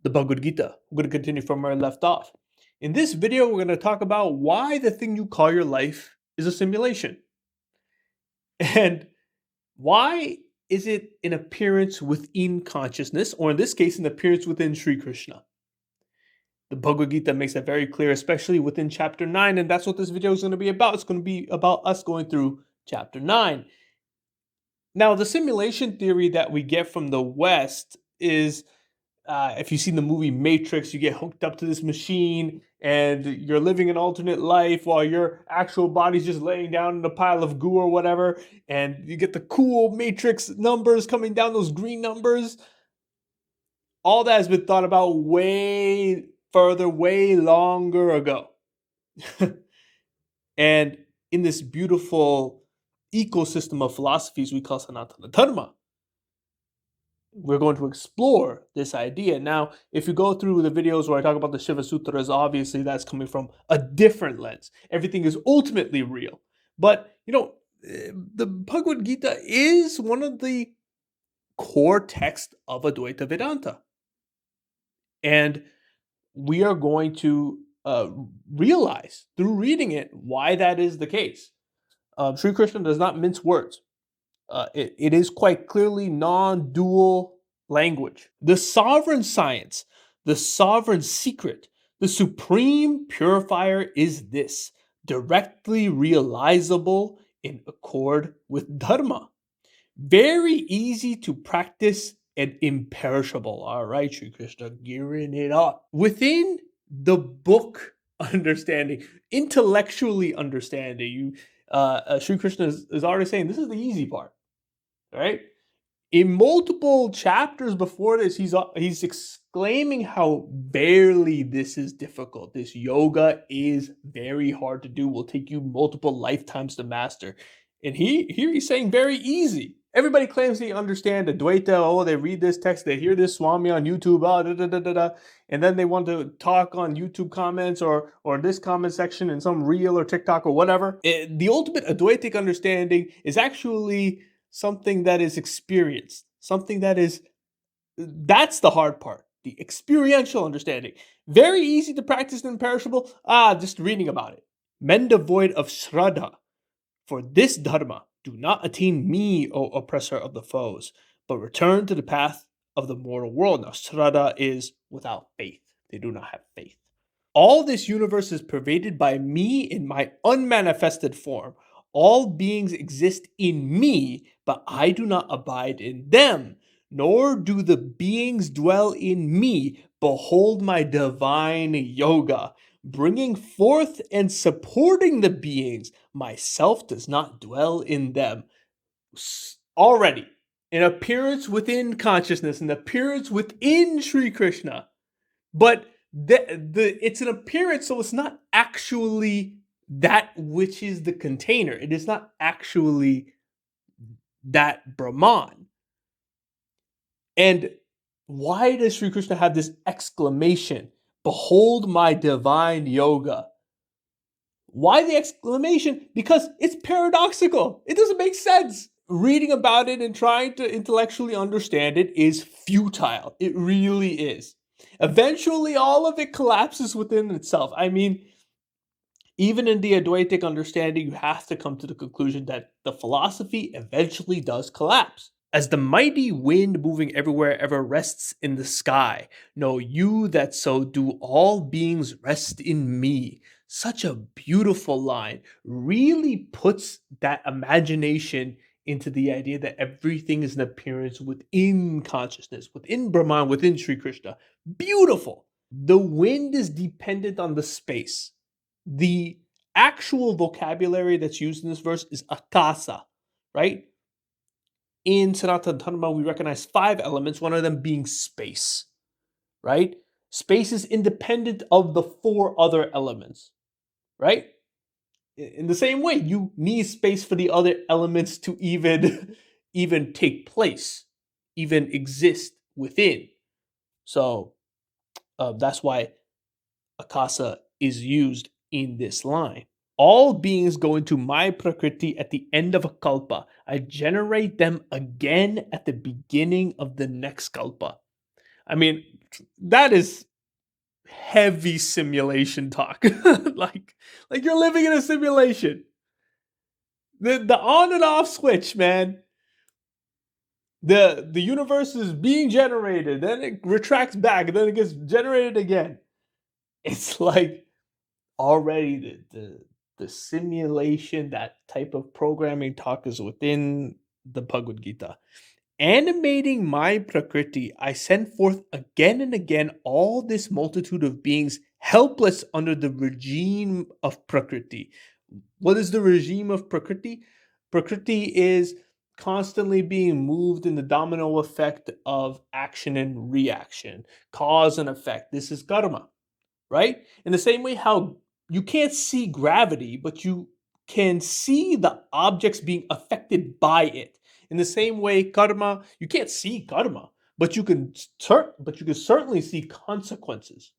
the Bhagavad Gita. We're going to continue from where I left off. In this video, we're going to talk about why the thing you call your life is a simulation. And why is it an appearance within consciousness, or in this case, an appearance within Sri Krishna? The Bhagavad Gita makes that very clear, especially within chapter 9, and that's what this video is going to be about. It's going to be about us going through chapter 9. Now, the simulation theory that we get from the West is, if you've seen the movie Matrix, you get hooked up to this machine and you're living an alternate life while your actual body's just laying down in a pile of goo or whatever, and you get the cool Matrix numbers coming down, those green numbers. All that has been thought about way further, way longer ago. And in this beautiful ecosystem of philosophies we call Sanatana Dharma, we're going to explore this idea. Now, if you go through the videos where I talk about the Shiva Sutras, obviously that's coming from a different lens. Everything is ultimately real. But, the Bhagavad Gita is one of the core texts of Advaita Vedanta. And we are going to realize through reading it why that is the case. Sri Krishna does not mince words. It is quite clearly non-dual language. The sovereign science, the sovereign secret, the supreme purifier is this, directly realizable in accord with Dharma. Very easy to practice and imperishable. All right, Sri Krishna, gearing it up. Within the book understanding, intellectually understanding, Sri Krishna is already saying this is the easy part, right? In multiple chapters before this, he's exclaiming how barely this is difficult. This yoga is very hard to do. Will take you multiple lifetimes to master. And here he's saying very easy. Everybody claims they understand Advaita. Oh, they read this text, they hear this Swami on YouTube, and then they want to talk on YouTube comments or this comment section in some reel or TikTok or whatever. The ultimate Advaitic understanding is actually something that is experienced, that's the hard part, the experiential understanding. Very easy to practice and imperishable. Just reading about it. Men devoid of Shraddha for this Dharma do not attain me, O oppressor of the foes, but return to the path of the mortal world. Now, Shraddha is without faith. They do not have faith. All this universe is pervaded by me in my unmanifested form. All beings exist in me, but I do not abide in them, nor do the beings dwell in me. Behold my divine yoga, bringing forth and supporting the beings. Myself does not dwell in them. Already, an appearance within consciousness, an appearance within Sri Krishna, but it's an appearance, so it's not actually that which is the container. It is not actually that Brahman. And why does Sri Krishna have this exclamation, behold my divine yoga? Why the exclamation? Because it's paradoxical. It doesn't make sense. Reading about it and trying to intellectually understand it is futile. It really is. Eventually, all of it collapses within itself. I mean, even in the Advaitic understanding, you have to come to the conclusion that the philosophy eventually does collapse. As the mighty wind moving everywhere ever rests in the sky, know you that so do all beings rest in me. Such a beautiful line. Really puts that imagination into the idea that everything is an appearance within consciousness, within Brahman, within Sri Krishna. Beautiful. The wind is dependent on the space. The actual vocabulary that's used in this verse is akasa, right? In Sanatana Dharma, we recognize 5 elements, one of them being space, right? Space is independent of the 4 other elements, right? In the same way, you need space for the other elements to even take place, even exist within. So that's why akasa is used in this line. All beings go into my prakriti at the end of a kalpa. I generate them again at the beginning of the next kalpa. I mean, That is heavy simulation talk. like you're living in a simulation. The on and off switch, man. The universe is being generated, then it retracts back, and then it gets generated again. It's like already the simulation, that type of programming talk is within the Bhagavad Gita. Animating my Prakriti, I send forth again and again all this multitude of beings helpless under the regime of Prakriti. What is the regime of Prakriti? Prakriti is constantly being moved in the domino effect of action and reaction, cause and effect. This is karma, right? In the same way how you can't see gravity, but you can see the objects being affected by it. In the same way, karma, you can't see karma, but you can certainly see consequences.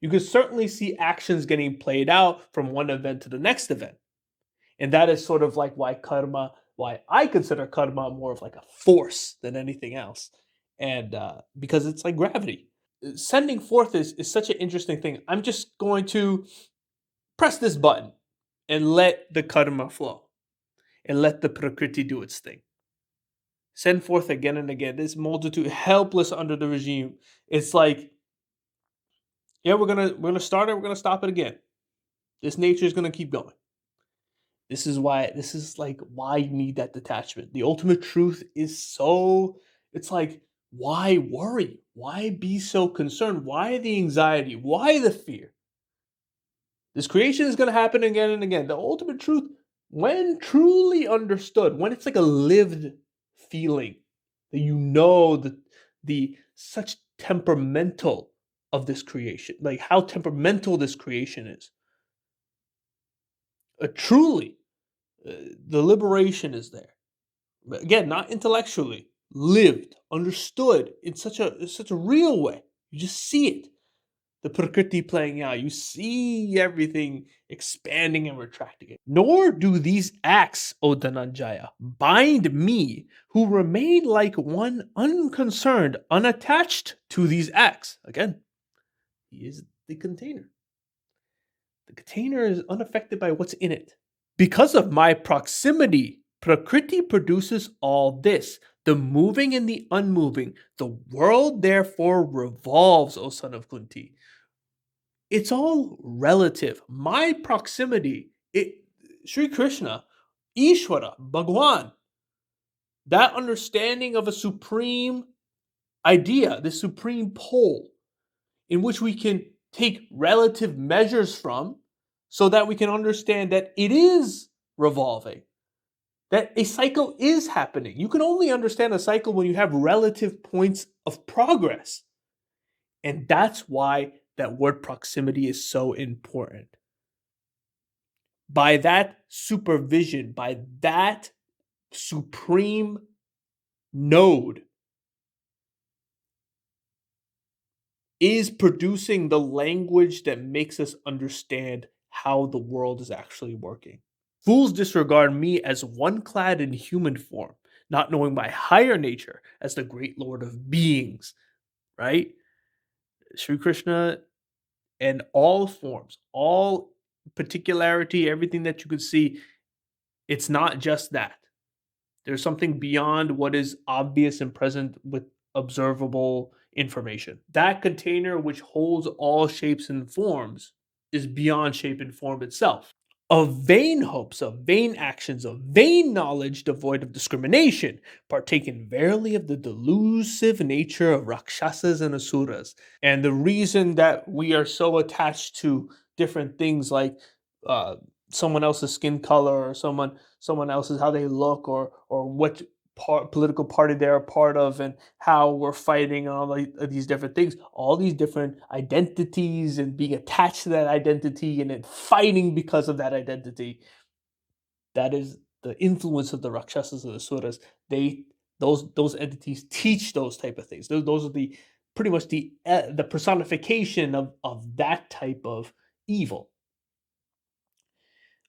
You can certainly see actions getting played out from one event to the next event. And that is sort of like why I consider karma more of like a force than anything else. And because it's like gravity. Sending forth is such an interesting thing. I'm just going to press this button and let the karma flow and let the prakriti do its thing. Send forth again and again this multitude helpless under the regime. It's like, yeah, we're gonna start it, we're gonna stop it again. This nature is gonna keep going. This is like why you need that detachment. The ultimate truth is so, it's like, why worry? Why be so concerned? Why the anxiety? Why the fear? This creation is going to happen again and again. The ultimate truth, when truly understood, when it's like a lived feeling that you know the such temperamental of this creation, like how temperamental this creation is. Truly, the liberation is there. But again, not intellectually, lived, understood in such a real way. You just see it. The prakriti playing out. You see everything expanding and retracting it. Nor do these acts, O Dhananjaya, bind me, who remain like one unconcerned, unattached to these acts. Again, he is the container. The container is unaffected by what's in it. Because of my proximity, Prakriti produces all this, the moving and the unmoving. The world therefore revolves, O son of Kunti. It's all relative. My proximity, Sri Krishna, Ishvara, Bhagwan, that understanding of a supreme idea, the supreme pole, in which we can take relative measures from so that we can understand that it is revolving, that a cycle is happening. You can only understand a cycle when you have relative points of progress. And that's why that word proximity is so important. By that supervision, by that supreme node, is producing the language that makes us understand how the world is actually working. Fools disregard me as one clad in human form, not knowing my higher nature as the great Lord of beings, right? Sri Krishna and all forms, all particularity, everything that you could see, it's not just that. There's something beyond what is obvious and present with observable information. That container, which holds all shapes and forms, is beyond shape and form itself. Of vain hopes, of vain actions, of vain knowledge devoid of discrimination, partaken verily of the delusive nature of Rakshasas and Asuras. And the reason that we are so attached to different things like uh, someone else's skin color or someone else's how they look or what political party they're a part of and how we're fighting and all these different things, all these different identities and being attached to that identity and then fighting because of that identity. That is the influence of the Rakshasas and the Suras. They those entities teach those type of things. Those are the pretty much the personification of that type of evil.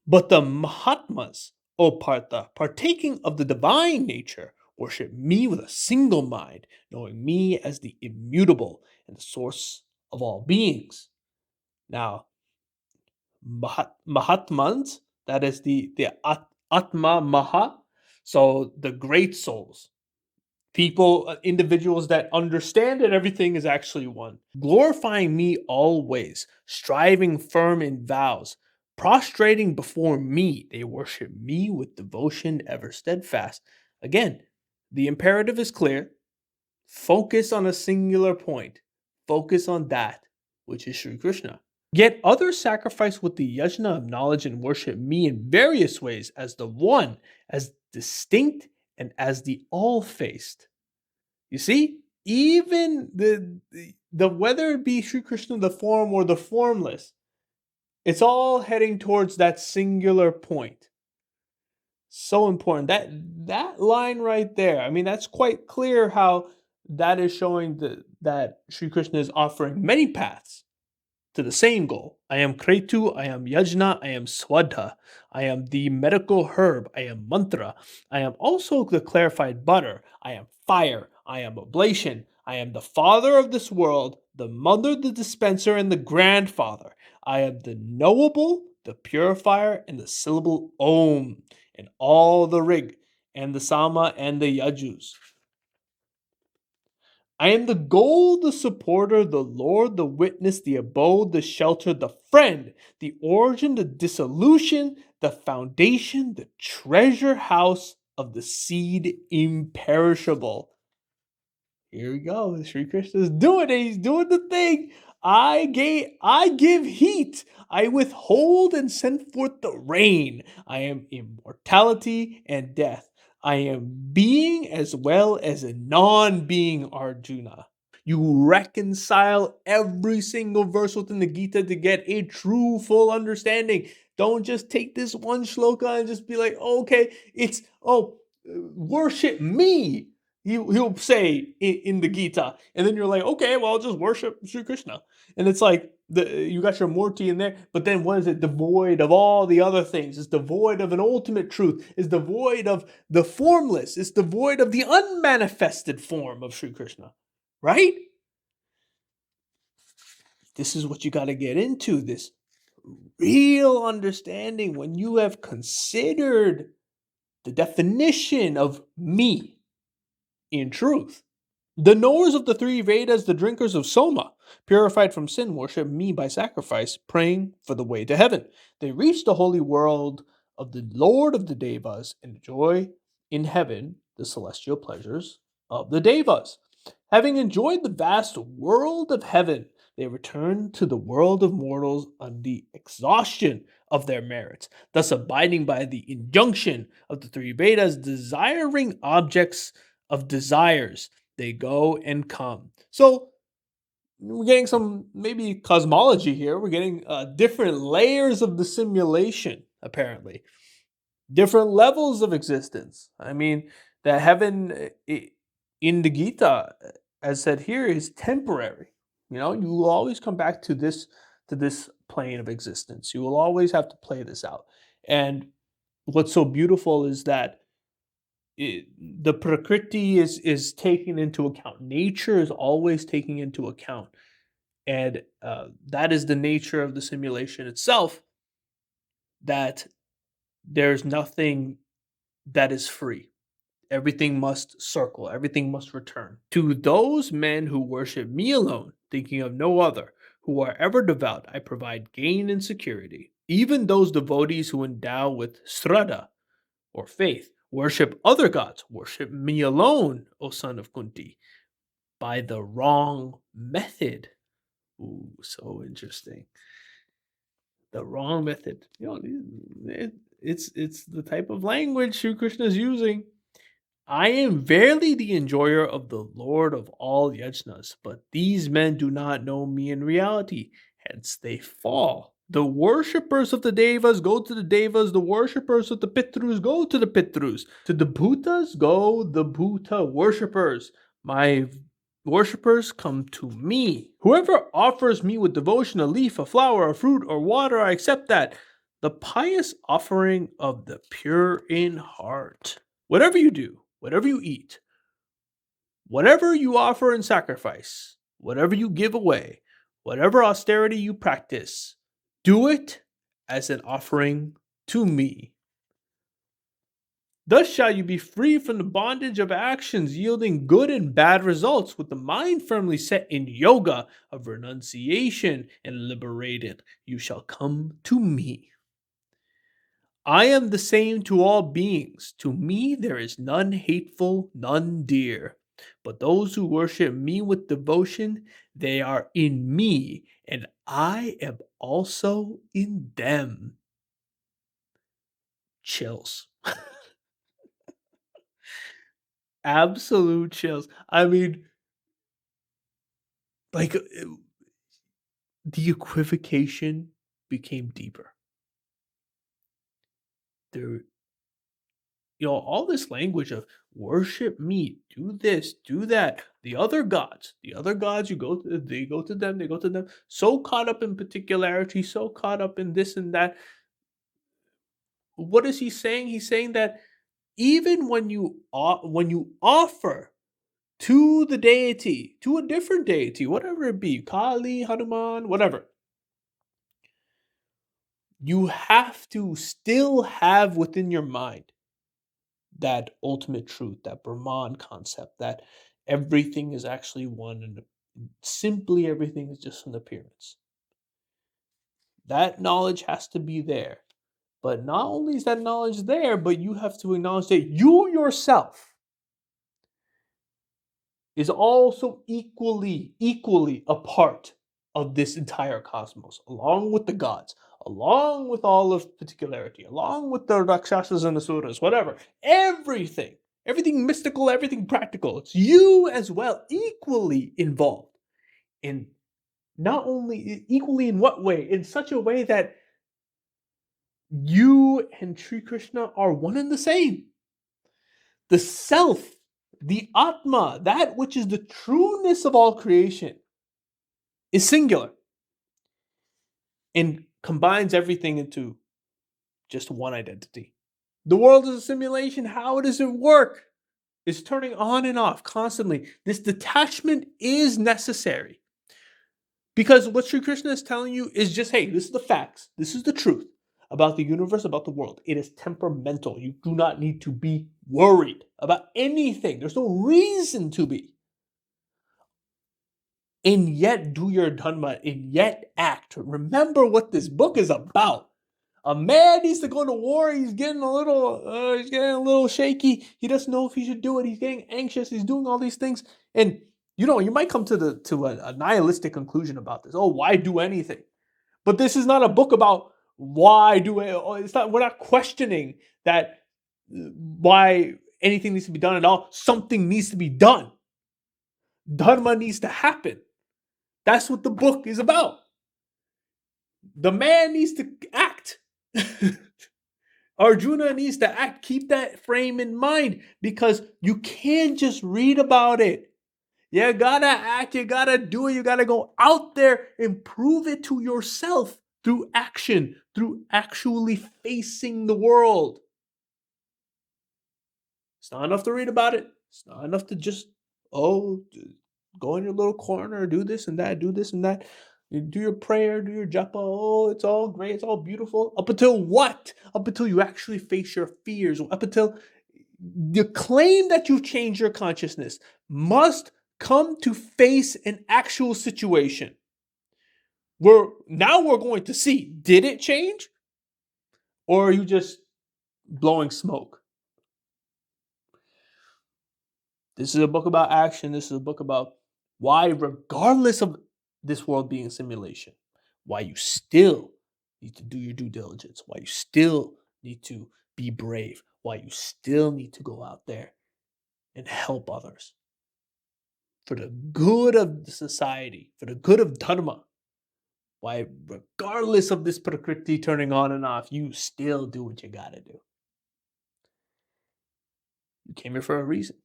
But the Mahatmas, O Partha, partaking of the divine nature, worship me with a single mind, knowing me as the immutable and the source of all beings. Now, Mahatmans, that is the Atma Maha, so the great souls, people, individuals that understand that everything is actually one, glorifying me always, striving firm in vows, prostrating before me, they worship me with devotion ever steadfast. Again, the imperative is clear. Focus on a singular point. Focus on that, which is Sri Krishna. Yet others sacrifice with the yajna of knowledge and worship me in various ways as the one, as distinct, and as the all-faced. You see, even the whether it be Sri Krishna, the form or the formless, it's all heading towards that singular point. So important. That line right there. I mean, that's quite clear how that is showing that Sri Krishna is offering many paths to the same goal. I am Kretu, I am Yajna, I am Swadha, I am the medical herb, I am mantra, I am also the clarified butter, I am fire, I am oblation, I am the father of this world, the mother, the dispenser, and the grandfather. I am the knowable, the purifier, and the syllable Om, and all the rig, and the sama, and the yajus. I am the goal, the supporter, the Lord, the witness, the abode, the shelter, the friend, the origin, the dissolution, the foundation, the treasure house of the seed imperishable. Here we go. Sri Krishna is doing it. He's doing the thing. I give heat. I withhold and send forth the rain. I am immortality and death. I am being as well as a non-being, Arjuna. You reconcile every single verse within the Gita to get a true, full understanding. Don't just take this one shloka and just be like, oh, okay, it's, worship me. He'll say in the Gita, and then you're like, okay, well, I'll just worship Sri Krishna. And it's like, you got your Murti in there, but then what is it? Devoid of all the other things. It's devoid of an ultimate truth. It's devoid of the formless. It's devoid of the unmanifested form of Sri Krishna. Right? This is what you got to get into, this real understanding when you have considered the definition of me in truth. The knowers of the three Vedas, the drinkers of Soma, purified from sin, worship me by sacrifice, praying for the way to heaven. They reach the holy world of the Lord of the Devas and enjoy in heaven the celestial pleasures of the Devas. Having enjoyed the vast world of heaven, they return to the world of mortals on the exhaustion of their merits, thus abiding by the injunction of the three Vedas, desiring objects of desires. They go and come. So we're getting some maybe cosmology here. We're getting different layers of the simulation, apparently. Different levels of existence. I mean, the heaven in the Gita, as said here, is temporary. You know, you will always come back to this plane of existence. You will always have to play this out. And what's so beautiful is that the prakriti is taken into account. Nature is always taking into account, and that is the nature of the simulation itself. That there's nothing that is free. Everything must circle. Everything must return to those men who worship me alone, thinking of no other. Who are ever devout, I provide gain and security. Even those devotees who endow with sraddha, or faith, worship other gods, worship me alone, O son of Kunti, by the wrong method. Ooh, so interesting. The wrong method. You know, it's the type of language Sri Krishna is using. I am verily the enjoyer of the Lord of all yajnas, but these men do not know me in reality, hence they fall. The worshippers of the devas go to the devas, the worshippers of the pitrus go to the pitrus. To the bhutas go the bhuta worshippers. My worshippers come to me. Whoever offers me with devotion a leaf, a flower, a fruit, or water, I accept that. The pious offering of the pure in heart. Whatever you do, whatever you eat, whatever you offer in sacrifice, whatever you give away, whatever austerity you practice, do it as an offering to me. Thus shall you be free from the bondage of actions yielding good and bad results, with the mind firmly set in yoga of renunciation and liberated. You shall come to me. I am the same to all beings. To me there is none hateful, none dear. But those who worship me with devotion, they are in me, and I am also in them. Chills. Absolute chills. I mean, like, the equivocation became deeper. There, all this language of worship me, do this, do that. The other gods, you go to, they go to them, they go to them. So caught up in particularity, so caught up in this and that. What is he saying? He's saying that even when you offer to the deity, to a different deity, whatever it be, Kali, Hanuman, whatever, you have to still have within your mind that ultimate truth, that Brahman concept, that everything is actually one and simply everything is just an appearance. That knowledge has to be there. But not only is that knowledge there, but you have to acknowledge that you yourself is also equally a part of this entire cosmos, along with the gods, along with all of particularity, along with the Rakshasas and the Suras, whatever. Everything mystical, everything practical. It's you as well, equally involved. And not only equally in what way? In such a way that you and Sri Krishna are one and the same. The self, the Atma, that which is the trueness of all creation, is singular and combines everything into just one identity. The world is a simulation. How does it work? It's turning on and off constantly. This detachment is necessary because what Sri Krishna is telling you is just, hey, this is the facts. This is the truth about the universe, about the world. It is temperamental. You do not need to be worried about anything. There's no reason to be. And yet do your dharma, and yet act. Remember what this book is about. A man needs to go to war. He's getting he's getting a little shaky. He doesn't know if he should do it. He's getting anxious. He's doing all these things, and you might come to a nihilistic conclusion about this. Oh, why do anything? But this is not a book about why do it. It's not. We're not questioning that why anything needs to be done at all. Something needs to be done. Dharma needs to happen. That's what the book is about. The man needs to act. Arjuna needs to act. Keep that frame in mind because you can't just read about it. You gotta act, you gotta do it, you gotta go out there and prove it to yourself through action, through actually facing the world. It's not enough to read about it. It's not enough to just, go in your little corner, do this and that, do this and that. You do your prayer, do your japa. Oh, it's all great, it's all beautiful. Up until what? Up until you actually face your fears. Up until the claim that you've changed your consciousness must come to face an actual situation. We're going to see, did it change? Or are you just blowing smoke? This is a book about action. This is a book about why, regardless of this world being a simulation, why you still need to do your due diligence, why you still need to be brave, why you still need to go out there and help others for the good of the society, for the good of dharma. Why, regardless of this prakriti turning on and off, you still do what you gotta do. You came here for a reason.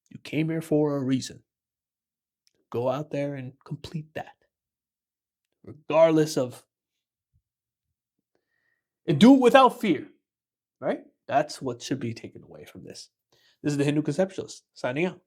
You came here for a reason. Go out there and complete that. Regardless of, and do it without fear, right? That's what should be taken away from this. This is the Hindu Conceptualist signing out.